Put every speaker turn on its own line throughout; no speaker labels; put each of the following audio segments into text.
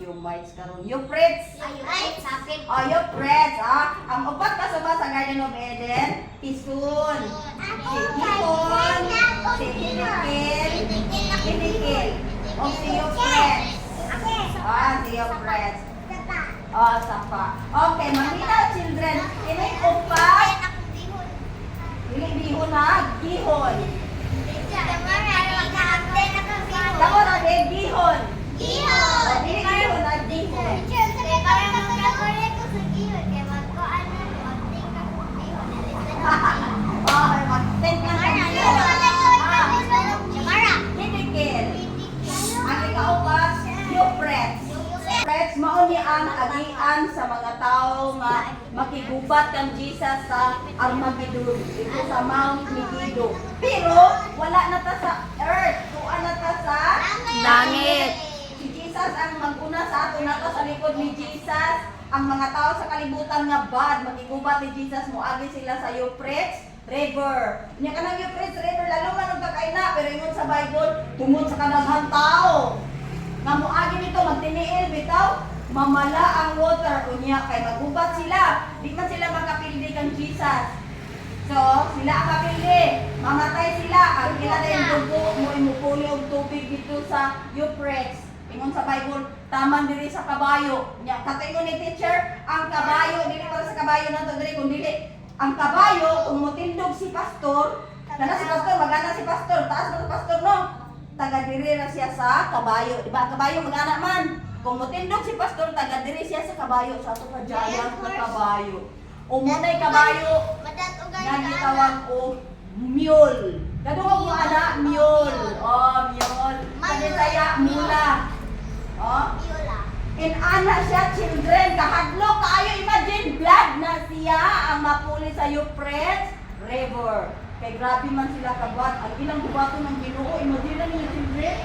Yumites karon. Euphrates.
Sapit.
Oh, Euphrates. Ang upat ka suba sa Garden of Eden, Tisun, si Hipon, si Hidikil, o si Euphrates. Si Euphrates. Sapa. Okay, mamina children. Ini upat. Dili bihon na, gihon. Dako na de gihon. Dili gihon na gihon. Mag-think na Hidikil. Ang ikaupat, Euphrates. Euphrates, mao ni ang agian sa mga tao nga makigubat kang Jesus sa Armageddon dito sa Mount Megiddo. Pero wala na ta sa earth, tuwa na ta sa
Langit.
Si Jesus ang maguna sa ato na sa likod ni Jesus. Ang mga tao sa kalibutan nga bad, makigubat ni Jesus, moagi sila sa Euphrates River. Nya kanang Euphrates River lalo man og kakaina, pero ingon sa Bible tungod sa kadaghan tao nga moagi nito magtiniil bitaw mamala ang water unya kay magubat sila, di man sila makapildi kang Jesus. So sila ang kapildi, mamatay sila, ang kilala yung dugo mo imupuli og tubig dito sa Euphrates. Ingon sa Bible, taman diri sa kabayo. Nya katingon ni teacher, ang kabayo dili para sa kabayo nato diri kun dili. Ang kabayo kung motindog si pastor, kana si pastor magana si pastor, taas na si pastor no. Taga diri ra siya sa kabayo, di ba? Kabayo magana man. Kung motindog si pastor, taga diri siya sa kabayo, sa ato ka giant na kabayo. Umunay kabayo nga gitawag og mule. Kadungog mo ana mule. Mule. Kadisaya mula. Ana siya children, kahadlok kaayo, imagine blood na siya ang mapuli sa Euphrates River. Kay grabe man sila kabuhat, ang ilang buhaton ng Ginoo, imagine na niyo children,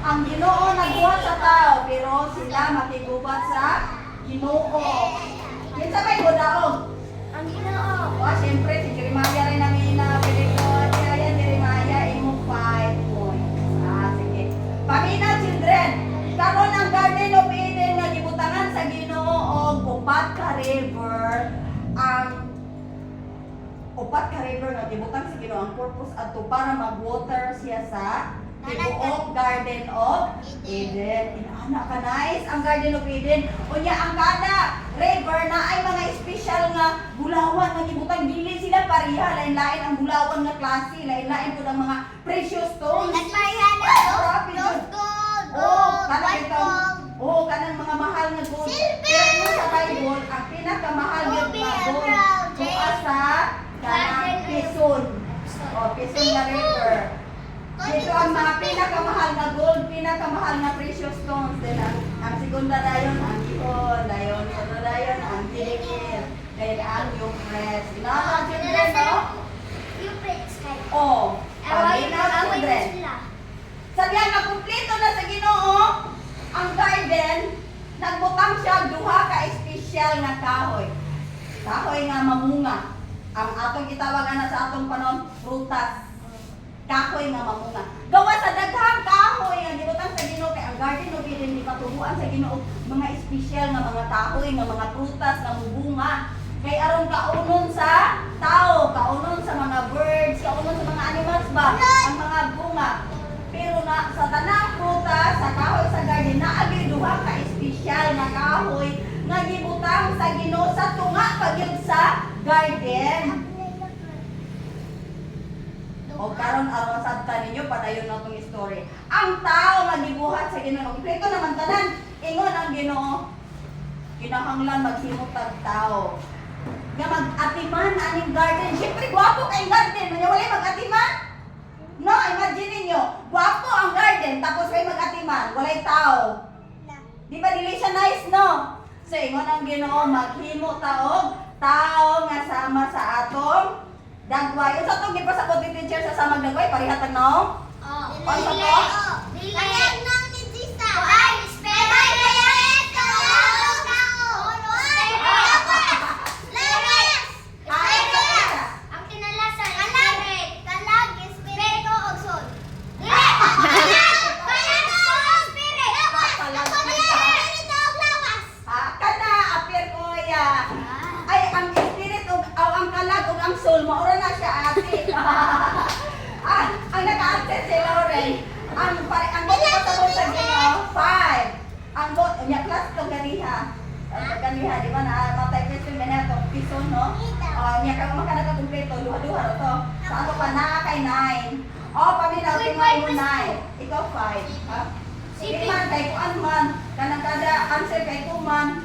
ang Ginoo nagbuhat sa tao, pero sila makigubat sa Ginoo. Kinsa may budaog?
Ang Ginoo.
Siyempre si Jeremiah rin ang inapelikod. Kaya Jeremiah, imo 5 points. Sige. Paminaw children, karon ang Garden of Eden nga gibutangan sa Ginoo og upat ka river. Ang upat ka river nga gibutang sa Ginoo, ang purpose adto para mag-water siya sa tibuok Garden of Eden. Inaana ka nice ang Garden of Eden. Unya ang kada river na ay mga special nga bulawan nga gibutang, dili sila pareha, lain-lain ang bulawan nga klase, lain-lain pud ang mga precious stones. Kanang mga mahal nga gold. Pero sa Bible, ang pinakamahal nga gold kuha sa kanang Pison. Pison na river. Ito ang mga pinakamahal na gold, pinakamahal na precious stones. Then ang segunda dayon ang Gihon, dayon sunod dayon ang Hidikil, then ang Euphrates. Inaano children, no? Children. Sabihan na kumpleto na sa Ginoo ang garden, nagbutang siya duha ka espesyal nga kahoy. Kahoy nga mamunga. Ang atong gitawagan na sa atong panahon prutas. Kahoy nga mamunga. Gawa sa daghang kahoy nga gibutang sa Ginoo kay ang Garden of Eden ni patubuan sa Ginoo mga espesyal nga mga kahoy nga mga prutas nga mubunga. Kay aron kaunon sa tao, kaunon sa mga birds, kaunon sa mga animals ba ang mga bunga. Pero na sa tanang prutas sa kahoy sa garden naagi duha ka espesyal nga kahoy nga gibutang sa Ginoo sa tunga pagyud sa garden. O karon aron sabta ninyo padayon na tong story. Ang tao nga gibuhat sa Ginoo, kompleto naman tanan. Ingon ang Ginoo, kinahanglan maghimot tag tao. Nga mag-atiman aning garden. Siyempre gwapo kay garden, nya walay mag-atiman. No, imagine ninyo, gwapo ang garden tapos may mag-atiman, walay tao. Di ba dili siya nice, no? So ingon ang Ginoo, maghimo taog tao nga sama sa atong dagway. Unsa tong gipasabot ni teacher sa samang dagway? Parihatag no? Unsa to? ba na matay question na to piso no? Niya ka makana ka kumpleto duha-duha ra to. Sa ato pa naa kay 9. Paminaw tingnan mo 9. Ikaw 5. Ha? Sige man kay kuan man kanang kada answer kay kuman.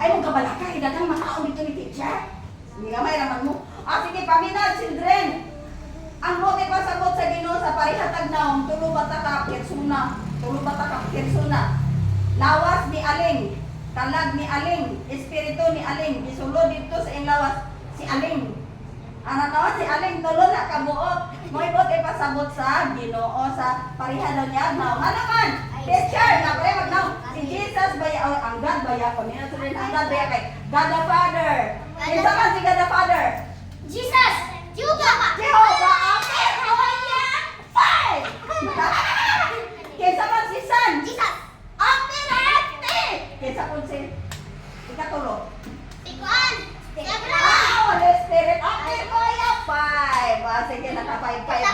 Ay mo kabala ka idagang makaon dito ni teacher. Hindi nga may raman mo. Sige paminaw children. Ang mote pasabot sa Ginoo sa parihatag naong tulo bata ka persona. Tulo bata ka persona. Lawas ni Aling, talag ni Aling, espiritu ni Aling, isulod dito sa iyang lawas si Aling. Anak naman si Aling tulo na kabuot. Mo'y bote pasabot sa Ginoo sa parihadon niya. Now, nga naman, teacher, na pre magnaw. Si Jesus baya ang God baya ko niya tuloy ang God baya kay God the Father. Kinsa man si God the Father?
Jesus! Jehovah!
Jehovah, amen. Five. Kinsa man si Son?
Jesus!
Amen, ate. Kinsa kun si ikatulo?
Tikuan! Abraham!
Holy Spirit, amen ko ya. Five. Sige, naka-five ba? 12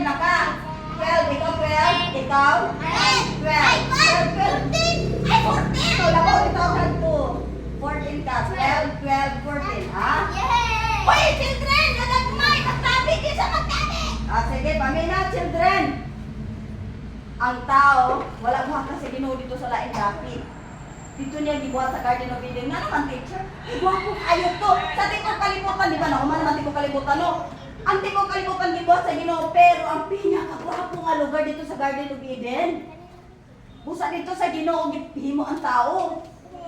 na ka. 12, ikaw 12. Ikaw? 12. 12. Ay, 14. So, labo ito kag 2. 14 ka. 12, 12, 14. Ha?
Yay!
Uy, children! Nagagmay! Magtabi! Di sa magtabi! Sige, pamina, children. Ang tao, wala buhat kasi Ginoo dito sa laing dapit. Dito niya gibuhat sa Garden of Eden. Nga naman, teacher. Ibuhat ayo to. Sa tikong kalibutan, di ba na? Umano man tikong kalibutan, no? Ang tikong kalibutan gibuhat sa Ginoo, pero ang pinakagwapo nga lugar dito sa Garden of Eden. Busa dito sa Ginoo, gihimo ang tao.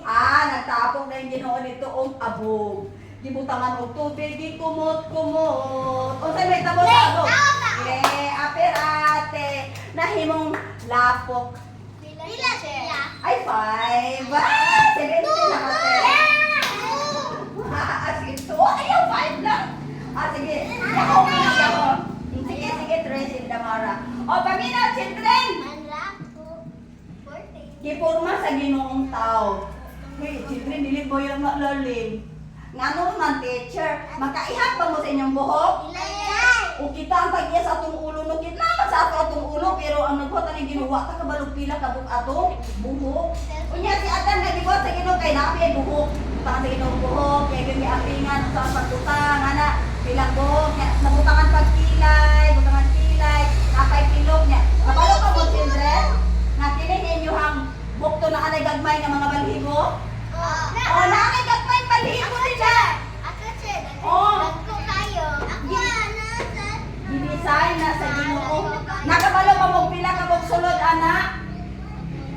Nagtapong na yung Ginoo dito ang abog. Gibutangan og tubig, gikumot-kumot. O sa'yo may tabo sa abog. Aperate. Nahimong lapok.
Pila siya?
Ay, 5. 17 na kasi. Sige, 2. Ayaw, 5 lang. Sige. Ako, ako. Sige, Tracy, Damara. Paminaw, children. Gipurma sa Ginoong tao. Hey, children, dili ko yung lalim. Nga naman, teacher, makaihap ba mo sa inyong buhok? O kita ang pag-iya sa atong ulo, no kita naman sa atong ulo, pero ang nagbuhat ang ginuwa, kabalog pila kabuk atong buhok. Unya si Adan nga gibuhat sa Ginoo kay napi ay buhok. Butang sa Ginoo buhok, kay gyud giapingan sa pagbutang, ana pilang buhok, nabutangan pagkilay, butangan kilay, napay pilok niya. Kabalo ka mo, children? Nga kini inyong bukto na anay gagmay nga mga balhibo? Naanay gagmay balhibo nila. Gidesign na sa Ginoo. Nakabalo pa mo pila ka bog sulod ana?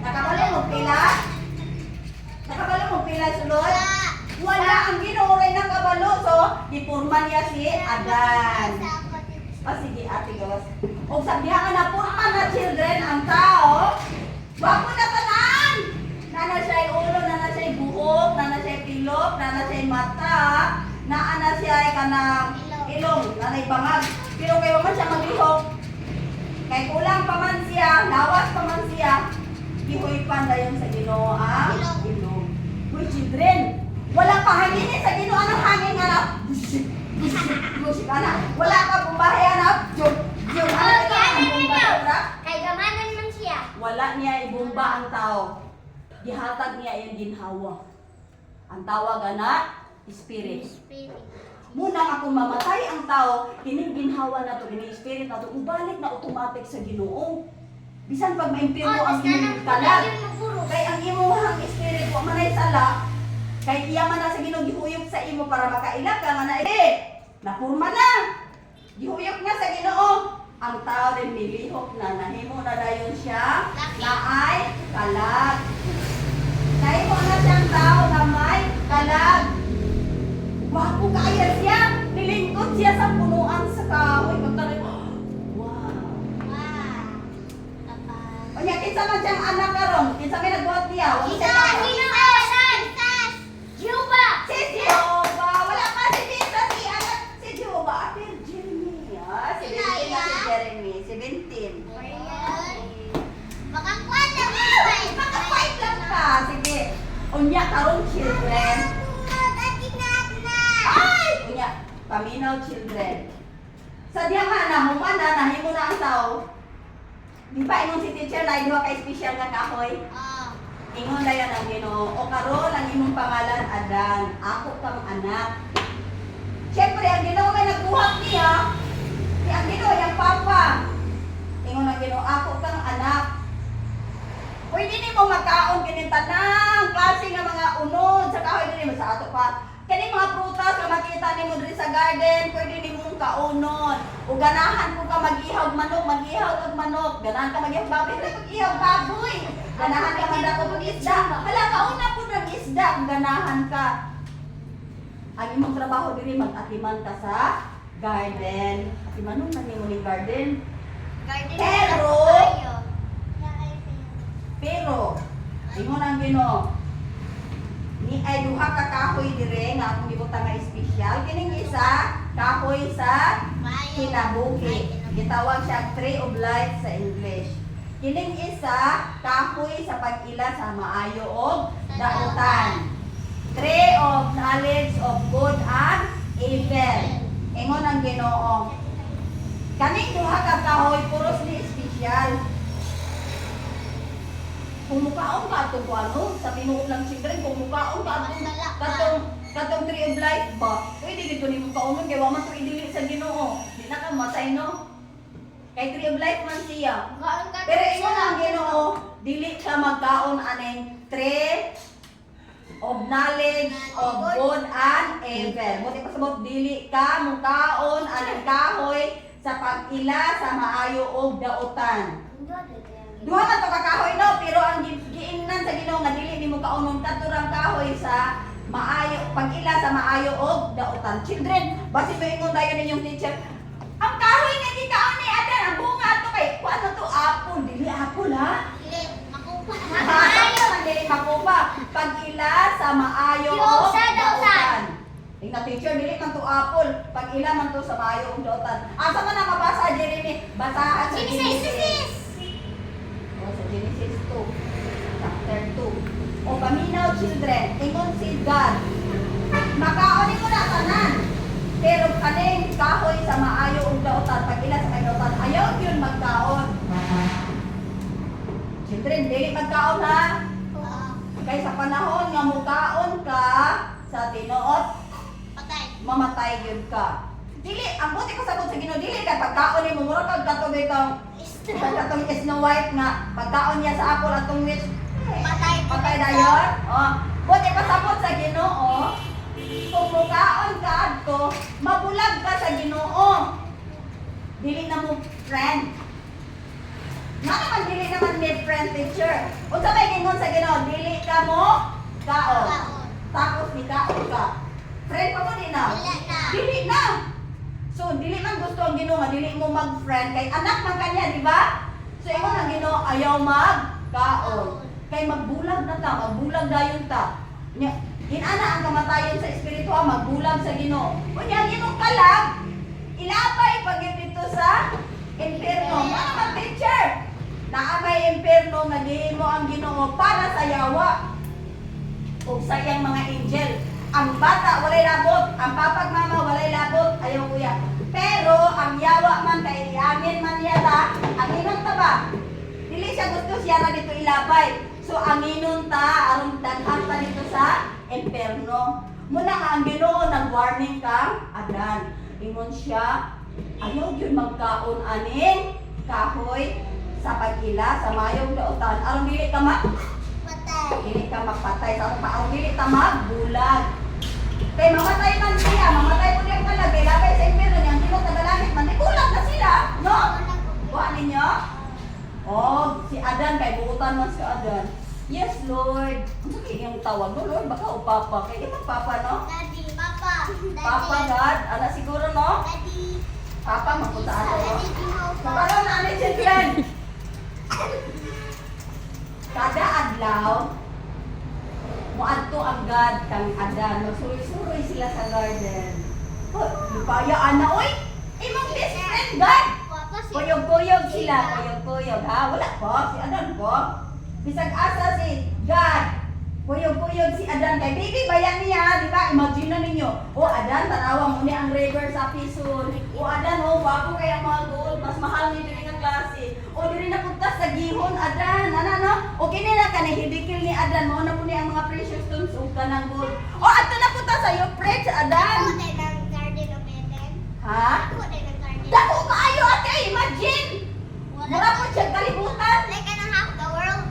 Nakabalo mo pila? Nakabalo mo pila sulod? Wala ang Ginoo ray nakabalo, so gipurma niya si Adan. Sige, ate Gos. Og sabihan na purma na children ang tao. Wapo na tanan. Nana siya ulo, nana siya buhok, nana siya pilok, nana siya mata, naana siya kanang ilong, nanay bangag. Pero kayo man siya maglihok. Kay kulang pa man siya, lawas pa man siya, gihoy-pan dayon sa Ginoo ang ilong. Uy, children, wala pa hangin sa Ginoo ang hangin nga na. Musik ana. Wala pa bumbahe ana. Yung
Kay gamanan man siya.
wala niya ibumba ang tao. Gihatag niya yung ginhawa. Ang tawag na spirit. Muna ako mamatay ang tao, kining ginhawa na to, kining spirit na to, ubalik na automatic sa Ginoo. Bisan pag maimpirmo ang imong kalag. Kay ang imong spirit wa manay sala, kay iya man na sa Ginoo gihuyok sa imo para makailag ka nga na napurma na. Gihuyok na sa Ginoo. Ang tao din milihok na nahimo na dayon siya na ay kalag. Nahimo na siyang tao na may kalag. Wapo kaya siya. Nilingkod siya sa punuan sa kahoy. Magtanong, wow. O niya, kinsa man siyang anak karon? Kinsa may nagbuhat niya? Wala siya karon.
Jehovah!
Si Jehovah. Wala pa si Tita, si anak. Si Jehovah. Apir Jeremy. Si 17 na si Jeremy. 17.
Makakuan lang
Maka-fight lang ka. Sige. Unya karon children. Ay! Unya, paminaw children. Sa diya nga na, human na, nahimo na ang tao. Di ba inong si teacher na iduha ka special nga kahoy? Ingon dayon ang Ginoo, o karon ang imong pangalan Adan, ako kang anak. Siyempre, ang Ginoo may nagbuhat niya. Ang Ginoo yung papa. Ingon ang Ginoo, ako kang anak. Pwede ni mo magkaon kini tanang klase nga mga unod sa kahoy dinhi sa ato pa. Kani mga prutas nga makita nimo diri sa garden, pwede nimo kaunon. O ganahan ko ka mag-ihaw manok, mag-ihaw og manok. Ganahan ka mag-ihaw baboy, mag-ihaw baboy. Ganahan ka magdako og isda. Hala kauna pud og isda, ganahan ka. Ang imong trabaho diri mag-atiman ka sa garden. Atimanon man nimo ni garden. Pero, ingon ang Ginoo, ni ay duha ka kahoy dire nga akong gibutang nga espesyal. Kining isa, kahoy sa kinabuhi. Gitawag siya tree of life sa English. Kining isa, kahoy sa pag-ila sa maayo og dautan. Tree of knowledge of good and evil. Ingon ang Ginoo, kaning duha ka kahoy puros ni espesyal. Kung mukaon ka atong ano, sa tinuod lang children, kung mukaon ka katong tree of life ba, pwede dito ni mukaunon, kaya waman ito idili sa Ginoo. Di na ka matay, no? Kay tree of life man siya. Pero ingon ang Ginoo, dili ka magkaon aning tree of knowledge of good and evil. Buti pa sabot, dili ka mukaon aning kahoy sa pag-ila sa maayo og dautan. Duha man to kakahoy no, pero ang giingnan sa Ginoo nga dili nimo kaunon katurang kahoy sa maayo, pag-ila sa maayo og dautan. Children, basi mo ingon dayon ninyong teacher, ang kahoy nga gikaon ni Adan, ang bunga to kay kuano to apple, dili apple ha? Maayo man dili makupa, pag-ila sa maayo og dautan. Tingnan teacher, dili man to apple, pag-ila man to sa maayo og dautan. Asa man na mabasa Jeremy? Basahan sa Genesis. Sa Genesis 2, chapter 2. O paminaw children, ingon si God, makaon mo na tanan, pero kaning kahoy sa maayo og dautan, pag ila sa may dautan, ayaw yun magkaon. Children, dili magkaon ha? Kay sa panahon nga mukaon ka sa tinuod, mamatay yun ka. Dili, ang buti ko sabot sa Ginoo, dili kay pagkaon ni mo mura kag katong itong katong Snow White nga pagkaon niya sa apple atong witch patay dayon. Oh, buti pa sabot sa Ginoo. Kung mukaon ka adto, mabulag ka sa Ginoo. Dili na mo friend. Na naman dili naman need friend teacher. Unsa may gingon sa Ginoo, dili ka mo kaon. Tapos ni kaon ka. Friend pa mo din na. Dili na. So, dili man gusto ang Ginoo nga dili mo mag-friend kay anak man kanya, di ba? So, ingon ang Ginoo ayaw mag-kaon. Kay magbulag na ta, magbulag dayon ta. Inana ang kamatayon sa espiritual, magbulag sa Ginoo. Unya Ginoo kalag, ilabay pag dito sa impierno. Ano man teacher? Naa may impierno nga gihimo ang Ginoo para sa yawa ug sa iyang mga angel. Ang bata walay labot, ang papag mama walay labot, ayaw kuya. Pero ang yawa man kay angin man yata, anginon ta ba? Dili siya gusto siya na dito ilabay. So anginon ta aron daghan pa dito sa impierno. Muna nga ang Ginoo nag-warning kang Adan. Ingon siya, ayaw yun magkaon aning kahoy sa pag-ila sa mayong dautan. Aron dili ka dili ka magpatay sa aron dili ta magbulag. Kay mamatay man siya, mamatay po niyang kalag, kay labay sa impierno niyang Ginoo tagalangit man, bulag na sila, no? Kuha ninyo? Oh, si Adan kay buutan man si Adan. Yes, Lord. Ano kaya yung tawag mo, Lord? Baka o Papa? Kaya yung Papa, no?
Daddy, Papa.
Papa, God? Ano siguro, no?
Daddy.
Papa, magpunta ako, no?
Daddy,
Magkaroon na ano yung friend? Kada adlaw, muadto ang God kang Adan. Magsuroy-suroy sila sa garden. Oh, lupayaan na, oy! Imong best friend, God! Kuyog-kuyog sila, kuyog-kuyog, ha? Wala po, si Adan po. Bisag asa si God. Kuyog-kuyog si Adan. Kay baby bayan niya, di ba? Imagine na ninyo. O Adan, tanawa mo ni ang river sa Pison. O Adan, o wapo kaya mga gold. Mas mahal ni diri nga klase. O diri na punta sa gihon, Adan. Ano, no? O ini na ka hidikil ni Adan mo na po niya ang mga precious stones ug kanang gold. O ato na po ta sa iyo, Fred, sa Adan.
Ako din ang Garden of Eden.
Ha?
Ako din ang Garden.
Dako kaayo ate, imagine. Mura po siya kalibutan.
Like an half the world.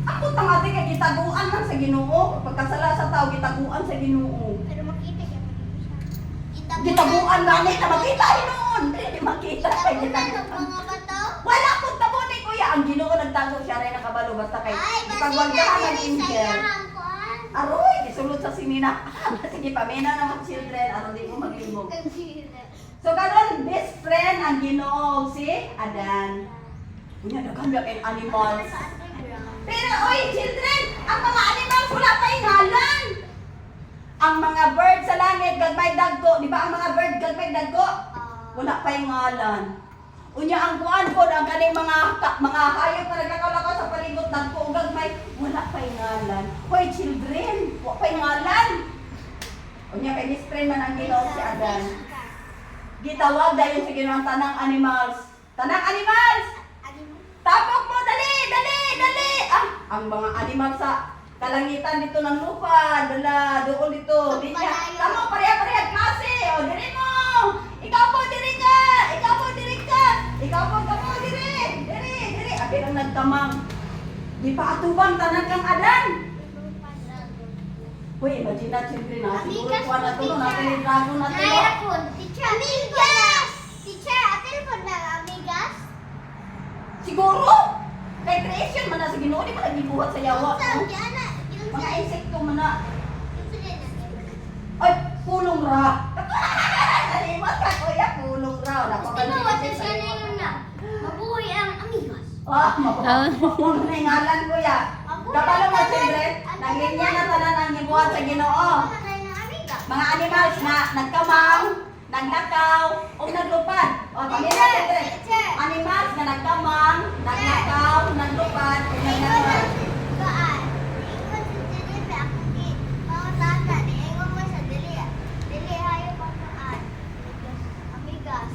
Ako tangati kay gitaguan man sa Ginoo. Pagkasala sa tao gitaguan sa Ginoo.
Pero makita siya pa dito siya.
Gitaguan gani na makita noon. Hindi makita kay
Itabunan ng
gitaguan.
mga bato.
Wala ko tabo ni kuya. Ang Ginoo nagtago siya rin nakabalo basta kay
Ay,
ipagwagdahan
basig
ng
na sa
angel.
iyahang kuan.
Aroy, isulod sa sinina. Sige, pamena na mga children. Aron di mo maglibog. So karon best friend ang Ginoo si Adan. Unya daghang kay animals. Pero oy, children, ang mga animals wala pa ngalan. Ang mga bird sa langit gagmay dagko, di ba ang mga bird gagmay dagko? Wala pa ngalan. Unya ang kuan pod ang kaning mga hayop na nagkakalakaw sa palibot dagko ug gagmay, wala pa ngalan. Hoy children, wala pa ngalan. Unya kay best friend man ang Ginoo si Adan. Gitawag dayon sa Ginoo ang tanang animals. Tanang animals! Tapok mo, dali, dali, dali! Ang mga animal sa kalangitan dito ng lupa, dala, doon dito, dinya. Tamo, pareha-pareha klase. O, diri mo! Ikaw po, diri ka! Ikaw po, diri ka! Ikaw po, kamo, diri! Diri! Akin ang nagkamang. Di pa atubang tanan kang Adan. Uy, imagine na, children na. Siguro kuha na ito, no? Natin yung dragon na ito, no?
Nairapon. Teacher, amigas! Teacher, atin po na amigas?
Siguro! Kay creation man na sa Ginoo, di ba nagbibuhat sa yawa? No? Mga insekto man na. Ay, pulong ra. Nalimot ka, kuya, pulong ra. Napapalimutin sa iyo.
Mabuhay ang amigas.
Mapapulong na yung ngalan, kuya. Kapalo mo, children, naglinya na tanan ang gibuhat sa Ginoo. Mga animals na nagkamang, nagnakaw, o naglupad. O, pamilya, children. Animals na nagkamang, nagnakaw, naglupad, o nagnakaw.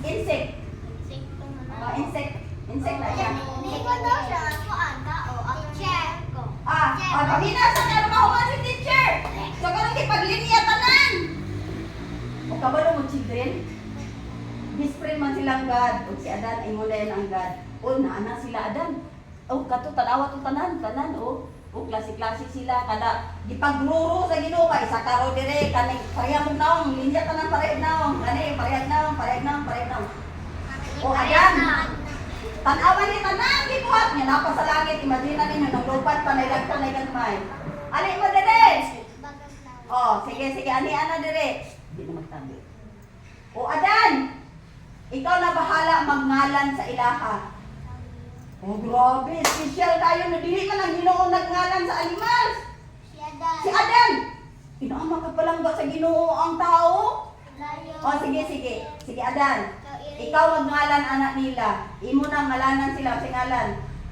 Insect. Insect na yan. Pamina sa kaya mahuman si teacher. So, kung kipaglinya tanan. O, kabalo mo, children. Best friend man silang God. O, si Adan, ay muna yan ang God. O, naana sila Adan. O, kato, tanawa to tanan, o. O, klasik-klasik sila. Kada, gipagruro sa Ginoo kay sa karo dire. Kanay, parehang mong naong. Linya tanan parehang naong. Kanay, parehang naong. O, Adan. Tanawan ni tanan, gibuhat niya. Napa sa langit, imagine na ninyo, nang lupad, panay gagmay. Ani mo dire. O, sige, ani-ana dire. Hindi na magtabi. O, Adan. Ikaw na bahala magngalan sa ilaha. Oh, grabe. Special tayo na dili man ang Ginoo nagngalan sa animals. Si Adan. Inaama ka palang ba sa Ginoo ang tao? Oh, sige. Sige, Adan. Ikaw magngalan anak nila. Imo na ngalanan sila sa ngalan.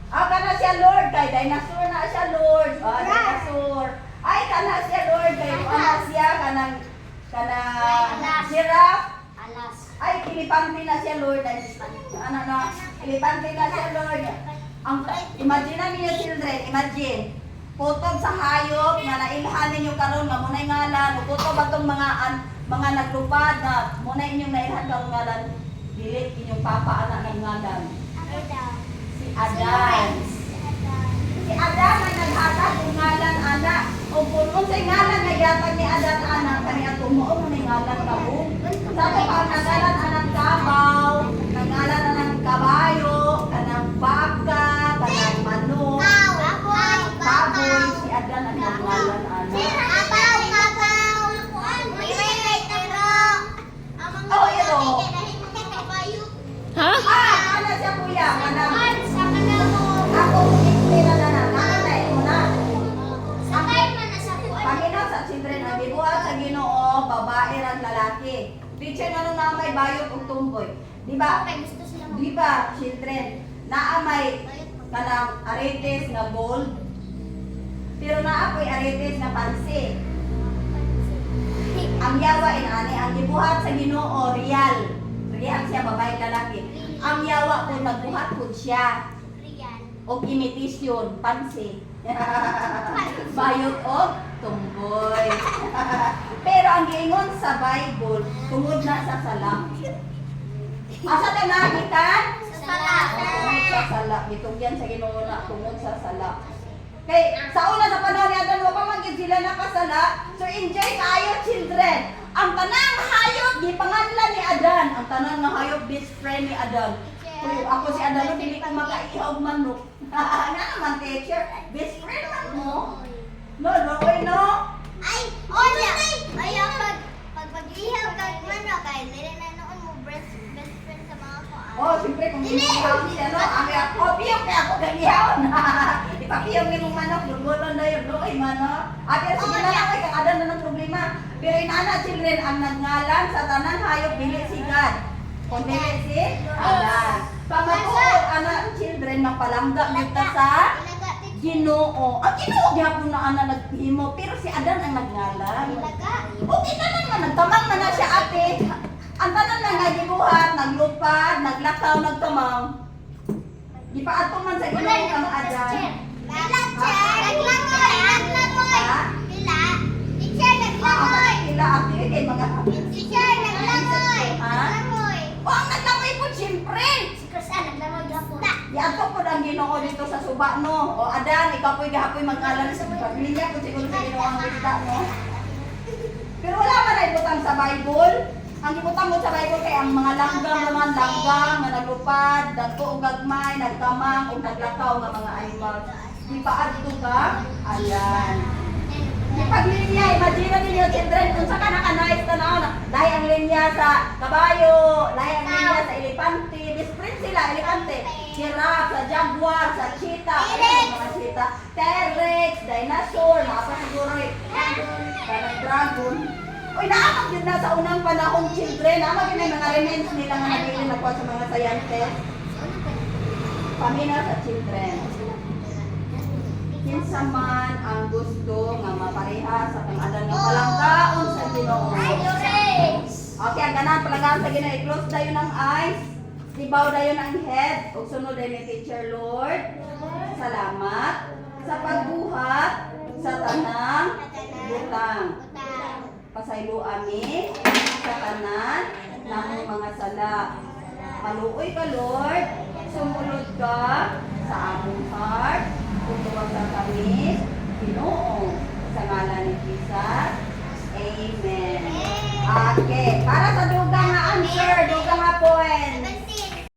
Kana siya Lord kay dinosaur na siya Lord. Dinosaur. Ay kana siya Lord kay ana siya kanang giraffe. Ay, kilipante na siya, Lord. Kilipante na siya, Lord. Imagine niyo, children, imagine. Putob sa hayop, nga nailhan ninyo karon nga muna'y ngalan. Putob ba itong mga naglupad na muna'y inyong nailhan karong ngalan. Dili, inyong papa, anak ng ngalan. Si Adan. Si Adan ay naghatag ng ngalan, anak. O kung sa'y ngalan na yatag ni Adan, anak, kaniya tumuon mo na ngalan ka po. Sabi pa, nagalan anang kabaw, nagalan anang kabayo, kanang baka, kanang manok, baboy, si Adan ang nagalan anak. Oh, ito.
Ha?
Ano siya kuya? Kanang, ako, hindi na nakatay mo na. Panginoon sa children, ang bibuhat sa Ginoo, babae ran lalaki. Teacher na nung may bayot ug tumboy. Di ba? Di ba, children? Naamay kanang aretes nga gold. Pero naapoy aretes nga pansi. Ang yawa inani, ang gibuhat sa Ginoo real. Real siya babae lalaki. Ang yawa po nagbuhat po siya. o imitation, pansi. Bayot o tumboy. Pero ang giingon sa Bible, tungod na sa sala. Asa tayo nakitan? Tungod sa sala. Itugyan sa Ginoo na tungod sa sala. Kay sa una sa panahon ni Adan, wa pa man gid sila nakasala. So enjoy kayo, children. Ang tanang hayop gipanganlan ni Adan. Ang tanang nga hayop best friend ni Adan. Kung ako si Adan, dili ko makaihaw manok. Nga naman, teacher. Best friend man mo. No, oy, no.
Ay, ayaw pag mag-ihaw ka manok, kay nila na noon mo best friend sa mga kuan.
Oh, siyempre kung gihaw siya, no? Ang ako, piyong kaya ako gagihawon. Ipapiyong ni mong manok, lugulon na yun, no? Ay, manok. At sige na lang, kay Adan na ng problema. Pero inana, children, ang nagngalan sa tanan hayop, dili si God. Kung dili si Adan. Pamatuod, anak, children, magpalangga nito sa Ginoo. Ang Ginoo gyapon na ana naghimo, pero si Adan ang nagngalan. Okay na naman, nagtamang na na siya ate. Ang tanan na nga gibuhat, naglupad, naglakaw, nagtamang. Di pa ato man sa Ginoo ang Adan. Pila ate kay mga O ang naglangoy po siyempre. Yato po ang Ginoo dito sa suba, no? O Adan, ikaw po'y gahapoy mag-alam sa pamilya kung siguro sa Ginoo ang wisda, no? Pero wala man na ibutang sa Bible. Ang ibutang mo sa Bible kay ang mga langgang naman, langgang, na naglupad, dagko o gagmay, nagkamang, o naglakaw nga mga animals. Di pa adto ka? Ayan. Di paglinya, imagine ninyo, children, kung sa kanaka-nice na dahil ang linya sa kabayo, dahil ang linya sa elepante, best friend sila, elepante. Giraffe, sa jaguar, sa cheetah, ayun, mga cheetah, T-Rex, dinosaur, mga pa siguro parang dragon. Uy, naamag yun na sa unang panahong children, naamag yun na yung mga remains nila nga nagiging nakuha sa mga scientists. Pamina sa children. Kinsa man ang gusto nga mapareha sa kang-adan nga palanggaon sa Ginoo. Okay, ang ganan palanggaon sa Ginoo, i-close dayon ang eyes. Tibaw dayon ang head, ug sunod dayon ni Teacher Lord. Salamat sa pagbuhat sa tanang butang. Pasaylo ami sa tanan namong mga sala. Maluoy ka, Lord. Sumunod ka sa among heart. Tutuwag sa kami, Ginoo. Sa ngalan ni Jesus. Amen. Okay, para sa